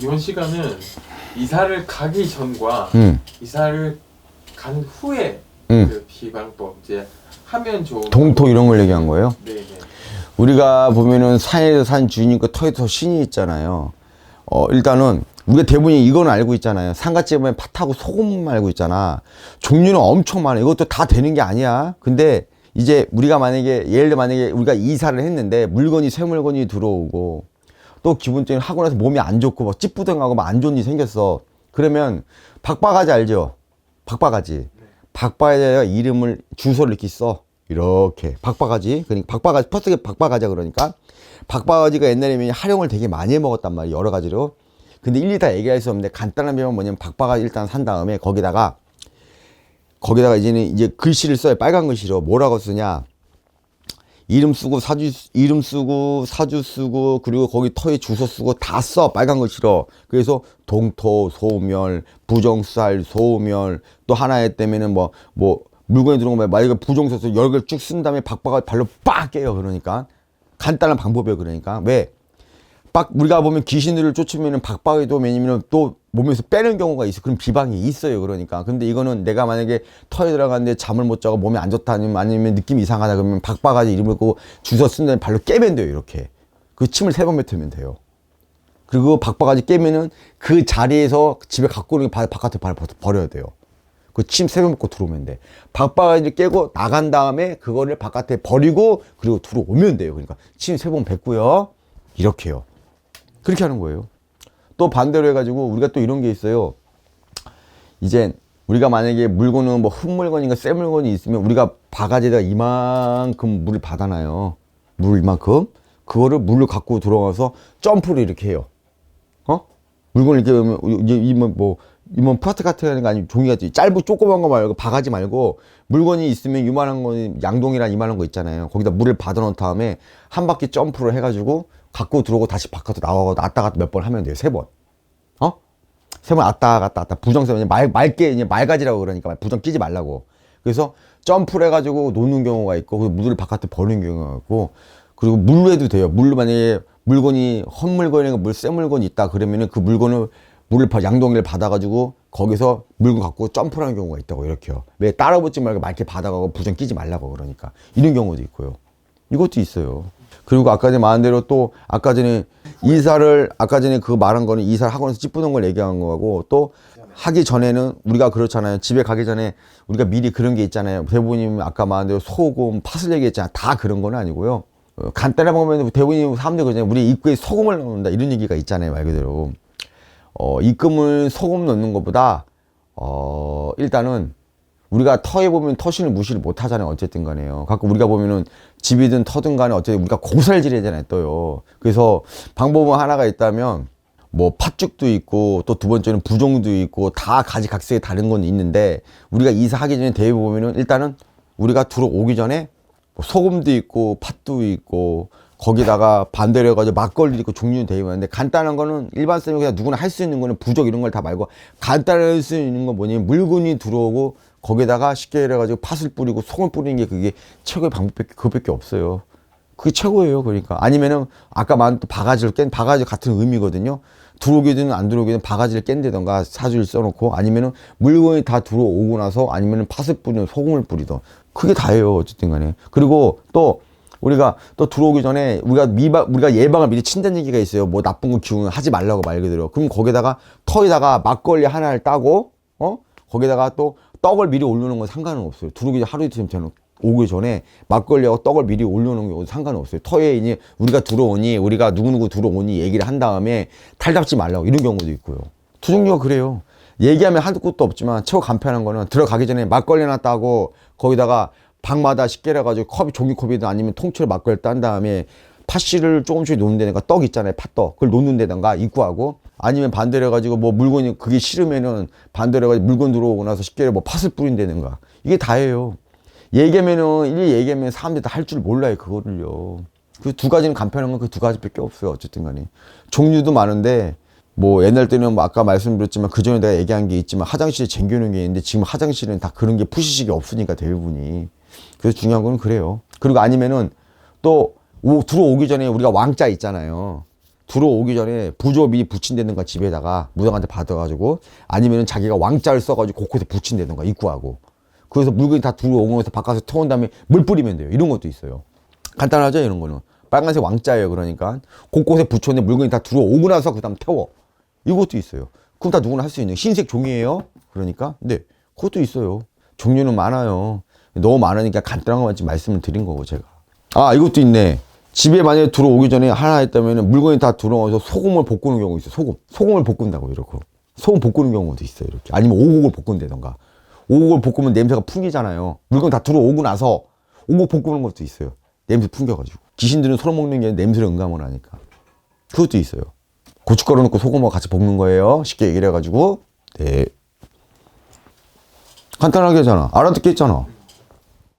이번 시간은 이사를 가기 전과 이사를 간 후에 그 비방법 이제 하면 좋은 동토 이런 걸 얘기한 거예요? 네네. 우리가 보면은 산에서 산 주인이고 터에서 신이 있잖아요. 일단은 우리가 대부분이 이건 알고 있잖아요. 상갓집에 보면 팥하고 소금 알고 있잖아. 종류는 엄청 많아. 이것도 다 되는 게 아니야. 근데 이제 우리가 만약에 예를 들어 만약에 우리가 이사를 했는데 물건이 새 물건이 들어오고 또 기본적으로 하고 나서 몸이 안 좋고 막 찌뿌둥하고 막 안 좋은 일이 생겼어. 그러면 박바가지 알죠? 박바가지. 박바가지가 이름을 주소를 이렇게 써. 이렇게 박바가지. 그러니까 박바가지 퍼스게 박바가지야 그러니까 박바가지가 옛날에 활용을 되게 많이 해 먹었단 말이에요. 여러 가지로. 근데 일일이 다 얘기할 수 없는데 간단한 표현은 뭐냐면 박바가지 일단 산 다음에 거기다가 이제는 이제 글씨를 써요. 빨간 글씨로 뭐라고 쓰냐? 이름 쓰고 사주 쓰고 그리고 거기 터에 주소 쓰고 다 써. 빨간 글씨로. 그래서 동토 소멸 부정쌀 소멸 또 하나에 때문에는 뭐 물건이 들어온 거 말이야. 부정서 써 여러 개를 쭉 쓴 다음에 박바가 발로 빡 깨요. 그러니까 간단한 방법이에요. 그러니까 왜? 우리가 보면 귀신들을 쫓으면은 박바위도 왜냐면 또 몸에서 빼는 경우가 있어. 그럼 비방이 있어요. 그러니까. 근데 이거는 내가 만약에 터에 들어갔는데 잠을 못 자고 몸이 안 좋다 아니면 느낌이 이상하다 그러면 박바가지 이름을 고 주워 쓴 다음에 발로 깨면 돼요. 이렇게. 그 침을 3번 뱉으면 돼요. 그리고 박바가지 깨면은 그 자리에서 집에 갖고 오는 게 바깥에 발 버려야 돼요. 그 침 3번 뱉고 들어오면 돼. 박바가지를 깨고 나간 다음에 그거를 바깥에 버리고 그리고 들어오면 돼요. 그러니까 침 3번 뱉고요. 이렇게요. 그렇게 하는 거예요. 또 반대로 해가지고 우리가 또 이런 게 있어요. 이제 우리가 만약에 물건은 뭐 흙물건인가 새 물건이 있으면 우리가 바가지에다가 이만큼 물을 받아놔요. 물 이만큼. 그거를 물을 갖고 들어가서 점프를 이렇게 해요. 물건을 이렇게 보면 이만 플라스틱 같은 거 아니면 종이같이 짧고 조그만 거 말고 바가지 말고 물건이 있으면 이만한 거 양동이랑 이만한 거 있잖아요. 거기다 물을 받아 놓은 다음에 한 바퀴 점프를 해가지고 갖고 들어오고 다시 바깥으로 나가고 왔다 갔다 몇 번 하면 돼요. 3번. 3번 왔다 갔다. 부정세 맑게 이제 맑아지라고 그러니까 부정 끼지 말라고. 그래서 점프를 해가지고 놓는 경우가 있고 물을 바깥에 버리는 경우가 있고 그리고 물로 해도 돼요. 물로 만약에 물건이 헛물건이나 새 물건이 있다 그러면은 그 물건을 양동이를 받아가지고 거기서 물건 갖고 점프를 하는 경우가 있다고 이렇게요. 왜 따라붙지 말고 맑게 받아가고 부정 끼지 말라고 그러니까 이런 경우도 있고요. 이것도 있어요. 그리고 아까 전에 말한 대로 또 아까 전에 그 말한 거는 이사를 하고 나서 찌뿌는 걸 얘기한 거고 또 하기 전에는 우리가 그렇잖아요. 집에 가기 전에 우리가 미리 그런 게 있잖아요. 대부분이 아까 말한 대로 소금, 팥을 얘기했잖아요. 다 그런 건 아니고요. 간단하게 보면 대부분이 사람들이 그러잖아요. 우리 입구에 소금을 넣는다 이런 얘기가 있잖아요. 말 그대로. 입금을 소금 넣는 것보다 일단은 우리가 터에 보면 터신을 무시를 못 하잖아요. 어쨌든 간에요. 가끔 우리가 보면은 집이든 터든 간에 어쨌든 우리가 고살질하잖아요. 또요. 그래서 방법은 하나가 있다면 뭐 팥죽도 있고 또 두 번째는 부종도 있고 다 가지각색의 다른 건 있는데 우리가 이사하기 전에 대회 보면은 일단은 우리가 들어오기 전에 뭐 소금도 있고 팥도 있고 거기다가 반대로 해가지고 막걸리 있고 종류는 되게 많은데 간단한 거는 일반 사람이 그냥 누구나 할 수 있는 거는 부적 이런 걸 다 말고 간단히 할 수 있는 건 뭐냐면 물건이 들어오고 거기다가 쉽게 해가지고 팥을 뿌리고 소금을 뿌리는 게 그게 최고의 방법밖에 그것밖에 없어요. 그게 최고예요. 그러니까 아니면은 아까 말한 또 바가지 같은 의미거든요. 들어오기든 안 들어오기든 바가지를 깬다던가 사주를 써놓고 아니면은 물건이 다 들어오고 나서 아니면은 팥을 뿌리든 소금을 뿌리든 그게 다예요. 어쨌든 간에. 그리고 또 우리가 또 들어오기 전에 우리가 예방을 미리 친다는 얘기가 있어요. 뭐 나쁜 거 기운 하지 말라고 말 그대로. 그럼 거기다가 터에다가 막걸리 하나를 따고 거기다가 또 떡을 미리 올려놓은 건 상관은 없어요. 들어오기 전 하루 이틀 전에 오기 전에 막걸리하고 떡을 미리 올려놓은 경우도 상관은 없어요. 터에 이제 우리가 누구누구 들어오니 얘기를 한 다음에 탈 잡지 말라고 이런 경우도 있고요. 투정류가 그래요. 얘기하면 한두 곳도 없지만 최고 간편한 거는 들어가기 전에 막걸리 하나 따고 거기다가 방마다 쉽게 해가지고 종이컵이든 아니면 통째로 막걸리 딴 다음에 팥씨를 조금씩 놓는다든가 떡 있잖아요. 팥떡. 그걸 놓는다든가 입구하고 아니면 반대로 해가지고 뭐 물건이 그게 싫으면은 반대로 해가지고 물건 들어오고 나서 쉽게 뭐 팥을 뿌린다든가 이게 다예요. 얘기하면 사람들이 다 할 줄 몰라요. 그거를요. 그 두 가지는 간편한 건 그 두 가지밖에 없어요. 어쨌든 간에. 종류도 많은데 뭐 옛날 때는 뭐 아까 말씀드렸지만 그 전에 내가 얘기한 게 있지만 화장실에 쟁겨놓은 게 있는데 지금 화장실은 다 그런 게 푸시식이 없으니까 대부분이. 그래서 중요한 건 그래요. 그리고 아니면은 또 들어오기 전에 우리가 왕자 있잖아요. 들어오기 전에 부조 미리 붙인다든가 집에다가 무당한테 받아가지고 아니면은 자기가 왕자를 써가지고 곳곳에 붙인다든가 입구하고 그래서 물건이 다 들어오면서 바깥에서 터온 다음에 물 뿌리면 돼요. 이런 것도 있어요. 간단하죠 이런 거는. 빨간색 왕자예요. 그러니까 곳곳에 붙였는데 물건이 다 들어오고 나서 그 다음 태워. 이것도 있어요. 그럼 다 누구나 할 수 있는 흰색 종이에요. 그러니까 네 그것도 있어요. 종류는 많아요. 너무 많으니까 간단한 것만 지금 말씀을 드린 거고 제가. 아 이것도 있네. 집에 만약에 들어오기 전에 하나 했다면 물건이 다 들어와서 소금을 볶는 경우 있어요. 소금을 볶는다고 이렇게. 소금 볶는 경우도 있어요. 이렇게. 아니면 오곡을 볶는다던가. 오곡을 볶으면 냄새가 풍기잖아요. 물건 다 들어오고 나서 오곡 볶는 것도 있어요. 냄새 풍겨가지고. 귀신들은 서로 먹는 게 냄새를 응감을 하니까. 그것도 있어요. 고춧가루 넣고 소금하고 같이 볶는 거예요. 쉽게 얘기를 해가지고. 네. 간단하게 하잖아. 알아듣게 했잖아.